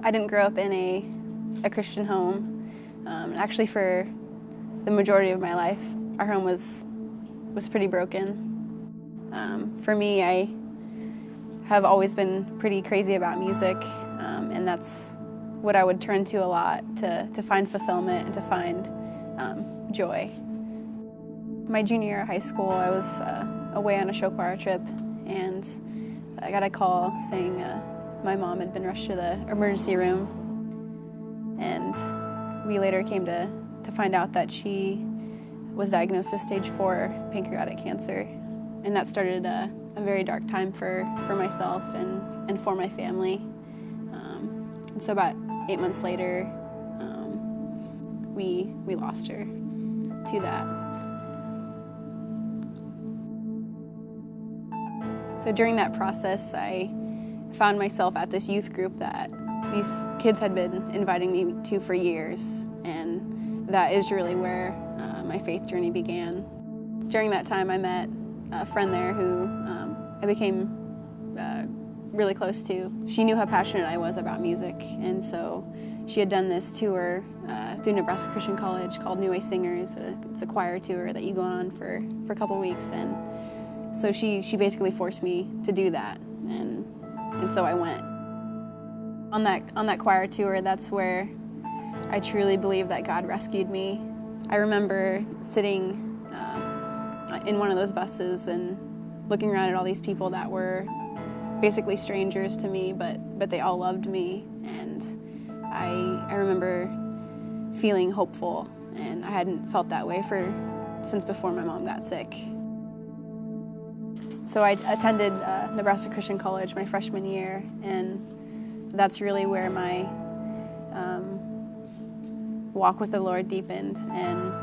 I didn't grow up in a Christian home. Actually, for the majority of my life, our home was pretty broken. For me, I have always been pretty crazy about music, and that's what I would turn to a lot to find fulfillment and to find joy. My junior year of high school, I was away on a show choir trip, and I got a call saying my mom had been rushed to the emergency room, and we later came to find out that she was diagnosed with stage 4 pancreatic cancer, and that started a very dark time for myself and for my family. And so about 8 months later, we lost her to that. So during that process, I found myself at this youth group that these kids had been inviting me to for years, and that is really where my faith journey began. During that time, I met a friend there who I became really close to. She knew how passionate I was about music, and so she had done this tour through Nebraska Christian College called New Way Singers. It's a choir tour that you go on for a couple weeks, and so she basically forced me to do that, and so I went. On that choir tour, that's where I truly believe that God rescued me. I remember sitting in one of those buses and looking around at all these people that were basically strangers to me, but they all loved me, and I remember feeling hopeful, and I hadn't felt that way since before my mom got sick. So I attended Nebraska Christian College my freshman year, and that's really where my walk with the Lord deepened. And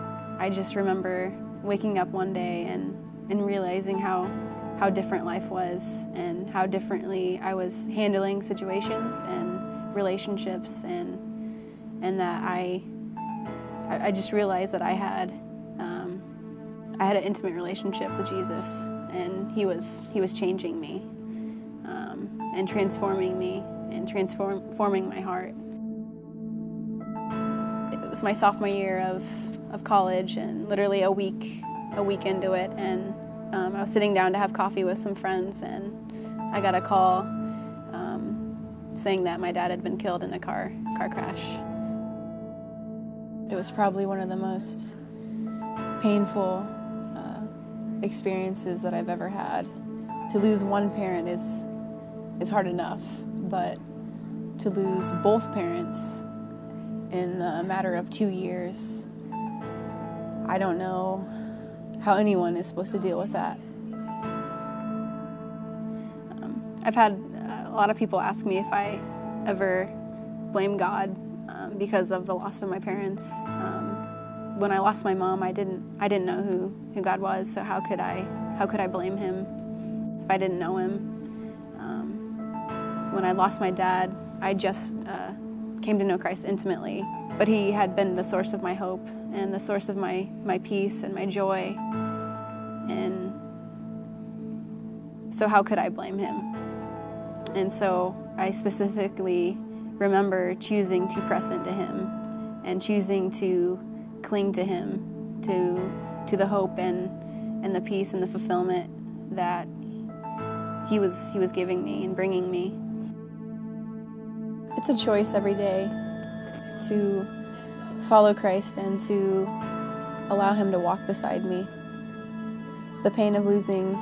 I just remember waking up one day and realizing how different life was, and how differently I was handling situations and relationships, and that I just realized that I had an intimate relationship with Jesus, and he was changing me and transforming me and transforming my heart. It was my sophomore year of college, and literally a week into it, and I was sitting down to have coffee with some friends, and I got a call saying that my dad had been killed in a car crash. It was probably one of the most painful experiences that I've ever had. To lose one parent is hard enough, but to lose both parents in a matter of 2 years, I don't know how anyone is supposed to deal with that. I've had a lot of people ask me if I ever blame God because of the loss of my parents. When I lost my mom, I didn't know who God was, so how could I blame him if I didn't know him? When I lost my dad, I just came to know Christ intimately, but he had been the source of my hope and the source of my peace and my joy, and so how could I blame him? And so I specifically remember choosing to press into him and choosing to cling to him, to the hope and the peace and the fulfillment that he was giving me and bringing me. It's a choice every day to follow Christ and to allow him to walk beside me. The pain of losing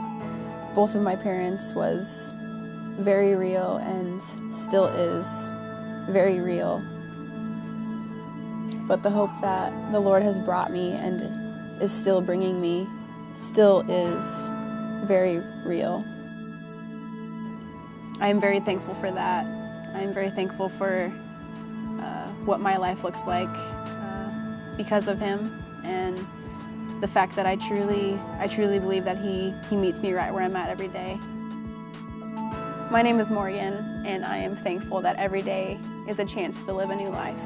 both of my parents was very real and still is very real. But the hope that the Lord has brought me and is still bringing me still is very real. I am very thankful for that. I am very thankful for what my life looks like because of him, and the fact that I truly believe that he meets me right where I'm at every day. My name is Morgan, and I am thankful that every day is a chance to live a new life.